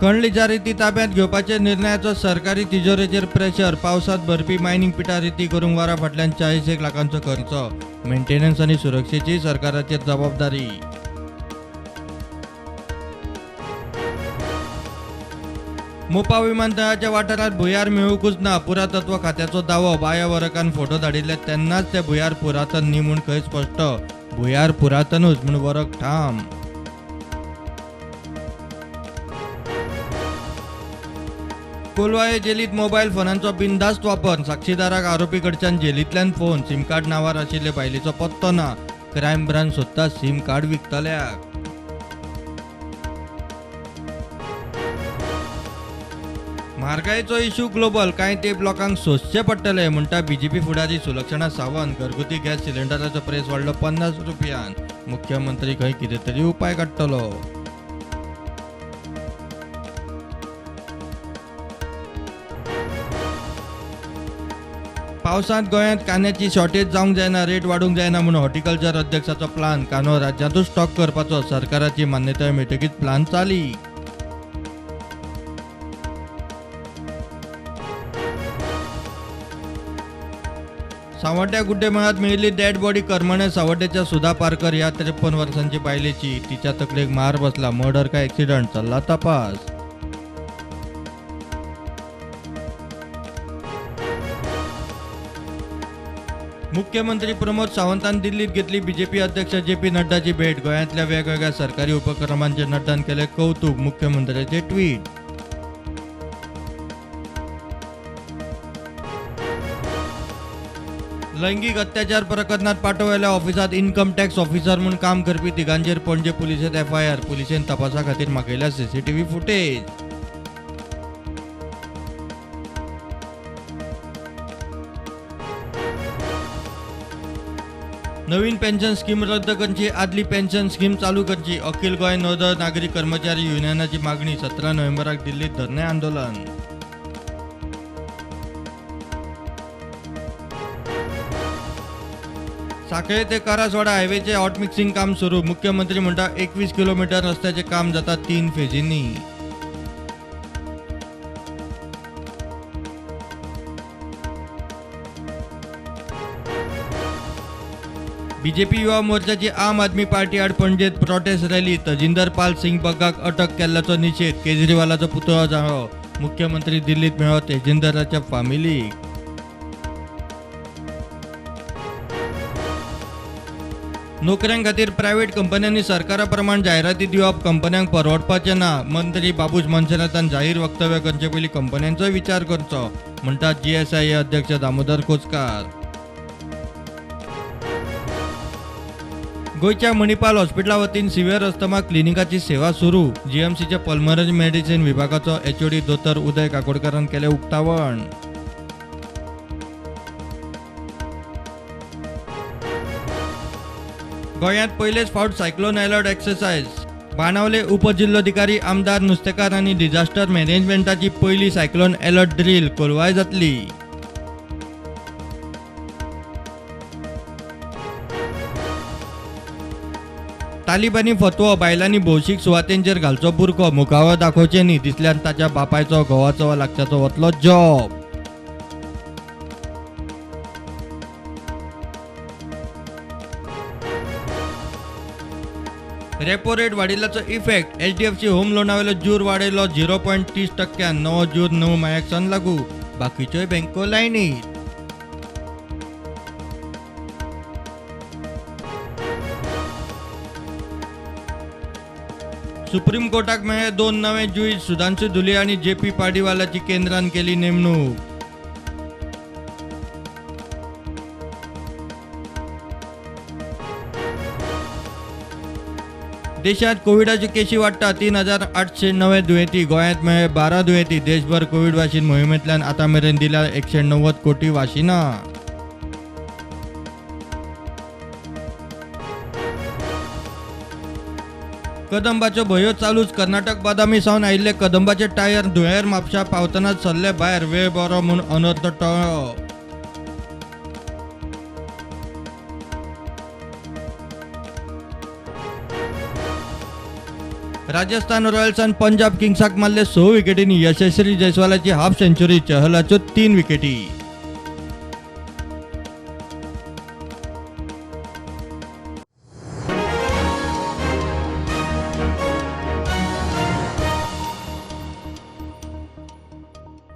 खणलीच्या रेती ताब्यात घेवपाचे निर्णयाचो सरकारी तिजोरेचेर प्रेशर. पावसात भरपी मायनिंग पिटा रेती करूंक वारा फाटल्यान 40 लाखांचो खर्च. मेंटेनन्स आनी सुरक्षेची सरकाराचेर जबाबदारी. मोपा विमानतळाच्या वाठारात भुयार मेळूकूच ना. पुरातत्व खात्याचो दावो. बायोवरकान फोटो धाडिल्ले तेन्नाच ते भुयार पुरातन न्ही म्हूण खंय स्पश्ट. भुयार पुरातनूच म्हूण वरक ठाम. कोलवाये जेलीत मोबायल फोनांचो बिनधास्त वापर. साक्षीदाराक आरोपी कडच्यान जेलींतल्यान फोन. सिम कार्ड नांवार आशिल्ले बायलेचो पत्तो ना. क्रायम ब्रांच सोदता सिम कार्ड विकतल्याक. म्हारगायेचो इश्यू ग्लोबल. कांय तेंप लोकांक सोंसचे पडटले म्हणटा बीजेपी फुडारी सुलक्षणा सावंत. घरगुती गॅस सिलिंडराचो प्रेस वाडलो 50 रुपयान. मुख्यमंत्री खंय कितें तरी उपाय काडटलो. पावसांत गोंयांत कांद्याची शॉर्टेज जावंक जायना. रेट वाडूंक जायना म्हणून हॉर्टिकल्चर अध्यक्षाचो प्लान. कांदो राज्यांतूच स्टॉक करपाचो. सरकाराची मान्यताय मेळटकीच प्लान चाली. सावड्ड्या गुड्डे मळ्यांत मेळिल्ली डेड बॉडी करमणे. सावड्ड्याच्या सुधा पारकर ह्या 53 वर्सांची बायलेची. तिच्या तकलेक मार बसला. मर्डर काय ॲक्सिडंट चल्ला तपास. मुख्यमंत्री प्रमोद सावंतान दिल्लीत घेतली बीजेपी अध्यक्ष जे.पी. नड्डाची भेट. गोंयांतल्या वेगवेगळ्या सरकारी उपक्रमांचे नड्डान केले कौतुक. मुख्यमंत्र्याचे ट्वीट. लैंगिक अत्याचार प्रकरणात पाठवलेल्या ऑफिसात इन्कम टॅक्स ऑफिसर म्हणून काम करपी तिगांचेर पणजे पुलिसेंत FIR. पुलिसेन तपासा खातीर मागयल्या CCTV फुटेज. नवीन पेन्शन स्कीम रद्द करची. आदली पेन्शन स्कीम चालू करची. अखिल गोंय नौदळ नागरी कर्मचारी युनियनाची मागणी. 17 नोव्हेंबराक दिल्लीत धरणे आंदोलन. साखळे ते करासवाडा हायवेचे हॉट मिक्सिंग काम सुरू. मुख्यमंत्री म्हणटा 21 किलोमीटर रस्त्याचे काम जाता 3 फेजींनी. बीजेपी युवा मोर्चाची आम आदमी पार्टी आड पणजेत प्रोटेस्ट रॅली. तजिंदर पाल सिंग बग्गाक अटक केल्ल्याचो निषेध. केजरीवालाचो पुतळो जाळो. मुख्यमंत्री दिल्लीत मेळ्ळो तेजिंदराच्या फामिलीक. नोकऱ्यां खातीर प्रायव्हेट कंपन्यांनी सरकारा प्रमाण जायराती दिवप कंपन्यांक परवडपाचें ना. मंत्री बाबूश मनशनाथान जाहीर वक्तव्य करचे पयलीं कंपन्यांचो विचार करचो म्हणटा GSIA अध्यक्ष दामोदर कोचकार. गोंयच्या मणिपाल हॉस्पिटला वतीन सिव्हियर अस्थमा क्लिनिकाची सेवा सुरू. GMCच्या पल्मनरी मेडिसिन विभागाचो HOD दोतोर उदय काकोडकरान केले उक्तावण. गोंयांत पयलेच फावट सायक्लोन अलर्ट एक्सरसाइज. बाणावले उपजिल्लोधिकारी आमदार नुस्तेकार आनी डिझास्टर मॅनेजमेंटाची पयली सायक्लोन अलर्ट ड्रील कोलवाय जातली. तालिबानी फतवो. बायलांनी भौशीक सुवातेंचेर घालचो बुरको. मुखावळ दाखोवचें न्ही. दिसल्यान ताच्या बापायचो घोवाचो वा लागच्याचो वतलो जॉब. रेपो रेट वाडिल्ल्याचो इफेक्ट. HDFC होम लोनावेलो जूर वाडयलो 0.30%. नवो जूर 9 मायाकसावन लागू. बाकीच्योय बँको लायनीत. सुप्रीम कोर्टाक मेळ्ळे 2 नवे जूज. सुधांशू धुले आनी JP पाडीवालाची केंद्रान केली नेमणूक. देशात कोविडाची केशी वाडटा. 3809 दुयेंती. गोंयांत मेळ्ळे 12 दुयेंती. देशभर कोविड वाशीन मोहिमेंतल्यान आतां मेरेन दिल्या 190 कोटी वाशिनां. कदंबाच्यो भयो चालूच. कर्नाटक बदामी सावन आयिल्ले कदंबाचे टायर धुळेर म्हापशा पावतनाच सरले भायर. वेळ बरो म्हूण अनर्थ टळ्ळो. राजस्थान रॉयल्स आणि पंजाब किंग्साक मारले 6 विकेटींनी यशस्वी जयस्वालाची हाफ सेंचुरी, चहलाच्यो 3 विकेटी.